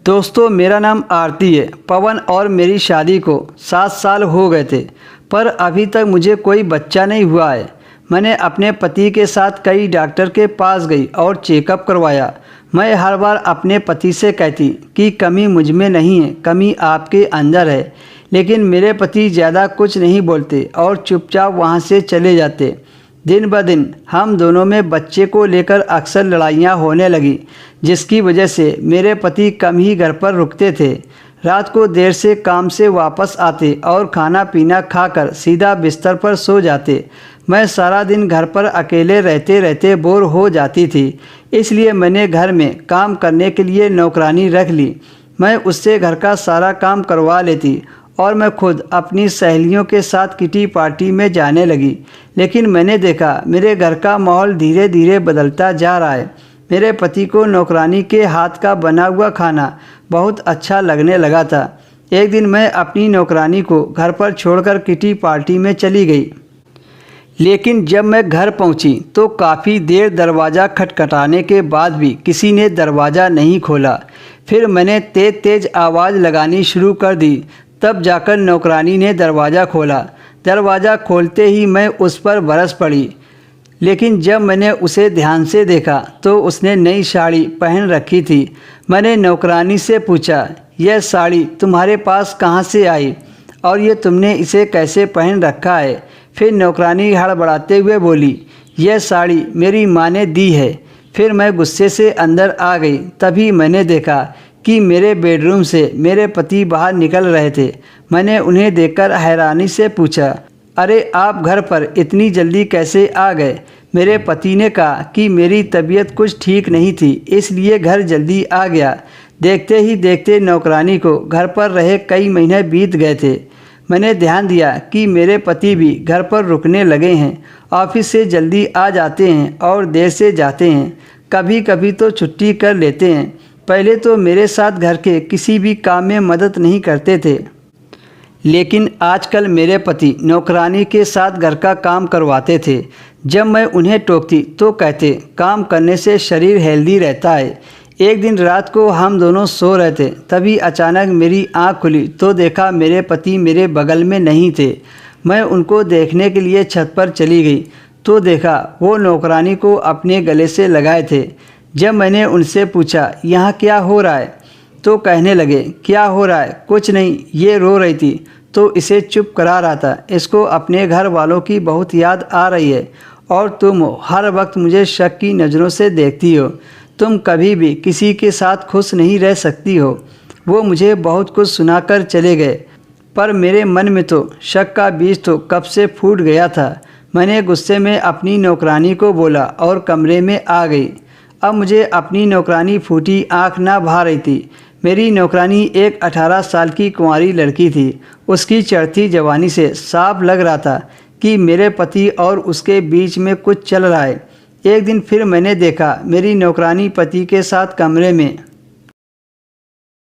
दोस्तों, मेरा नाम आरती है। पवन और मेरी शादी को 7 साल हो गए थे, पर अभी तक मुझे कोई बच्चा नहीं हुआ है। मैंने अपने पति के साथ कई डॉक्टर के पास गई और चेकअप करवाया। मैं हर बार अपने पति से कहती कि कमी मुझ में नहीं है, कमी आपके अंदर है। लेकिन मेरे पति ज़्यादा कुछ नहीं बोलते और चुपचाप वहाँ से चले जाते। दिन ब दिन हम दोनों में बच्चे को लेकर अक्सर लड़ाइयाँ होने लगी, जिसकी वजह से मेरे पति कम ही घर पर रुकते थे। रात को देर से काम से वापस आते और खाना पीना खाकर सीधा बिस्तर पर सो जाते। मैं सारा दिन घर पर अकेले रहते रहते बोर हो जाती थी, इसलिए मैंने घर में काम करने के लिए नौकरानी रख ली। मैं उससे घर का सारा काम करवा लेती और मैं खुद अपनी सहेलियों के साथ किटी पार्टी में जाने लगी। लेकिन मैंने देखा मेरे घर का माहौल धीरे धीरे बदलता जा रहा है। मेरे पति को नौकरानी के हाथ का बना हुआ खाना बहुत अच्छा लगने लगा था। एक दिन मैं अपनी नौकरानी को घर पर छोड़कर किटी पार्टी में चली गई। लेकिन जब मैं घर पहुंची तो काफ़ी देर दरवाज़ा खटखटाने के बाद भी किसी ने दरवाज़ा नहीं खोला। फिर मैंने तेज़ तेज़ आवाज़ लगानी शुरू कर दी, तब जाकर नौकरानी ने दरवाज़ा खोला। दरवाज़ा खोलते ही मैं उस पर बरस पड़ी, लेकिन जब मैंने उसे ध्यान से देखा तो उसने नई साड़ी पहन रखी थी। मैंने नौकरानी से पूछा, यह साड़ी तुम्हारे पास कहाँ से आई और ये तुमने इसे कैसे पहन रखा है? फिर नौकरानी हड़बड़ाते हुए बोली, यह साड़ी मेरी माँ ने दी है। फिर मैं गुस्से से अंदर आ गई। तभी मैंने देखा कि मेरे बेडरूम से मेरे पति बाहर निकल रहे थे। मैंने उन्हें देखकर हैरानी से पूछा, अरे आप घर पर इतनी जल्दी कैसे आ गए? मेरे पति ने कहा कि मेरी तबीयत कुछ ठीक नहीं थी, इसलिए घर जल्दी आ गया। देखते ही देखते नौकरानी को घर पर रहे कई महीने बीत गए थे। मैंने ध्यान दिया कि मेरे पति भी घर पर रुकने लगे हैं। ऑफिस से जल्दी आ जाते हैं और देर से जाते हैं। कभी कभी तो छुट्टी कर लेते हैं। पहले तो मेरे साथ घर के किसी भी काम में मदद नहीं करते थे, लेकिन आजकल मेरे पति नौकरानी के साथ घर का काम करवाते थे। जब मैं उन्हें टोकती तो कहते, काम करने से शरीर हेल्दी रहता है। एक दिन रात को हम दोनों सो रहे थे, तभी अचानक मेरी आंख खुली तो देखा मेरे पति मेरे बगल में नहीं थे। मैं उनको देखने के लिए छत पर चली गई तो देखा वो नौकरानी को अपने गले से लगाए थे। जब मैंने उनसे पूछा, यहाँ क्या हो रहा है? तो कहने लगे, क्या हो रहा है? कुछ नहीं, ये रो रही थी तो इसे चुप करा रहा था। इसको अपने घर वालों की बहुत याद आ रही है और तुम हर वक्त मुझे शक की नज़रों से देखती हो। तुम कभी भी किसी के साथ खुश नहीं रह सकती हो। वो मुझे बहुत कुछ सुनाकर चले गए, पर मेरे मन में तो शक का बीज तो कब से फूट गया था। मैंने गुस्से में अपनी नौकरानी को बोला और कमरे में आ गई। अब मुझे अपनी नौकरानी फूटी आँख ना भा रही थी। मेरी नौकरानी एक 18 साल की कुंवारी लड़की थी। उसकी चढ़ती जवानी से साफ लग रहा था कि मेरे पति और उसके बीच में कुछ चल रहा है। एक दिन फिर मैंने देखा मेरी नौकरानी पति के साथ कमरे में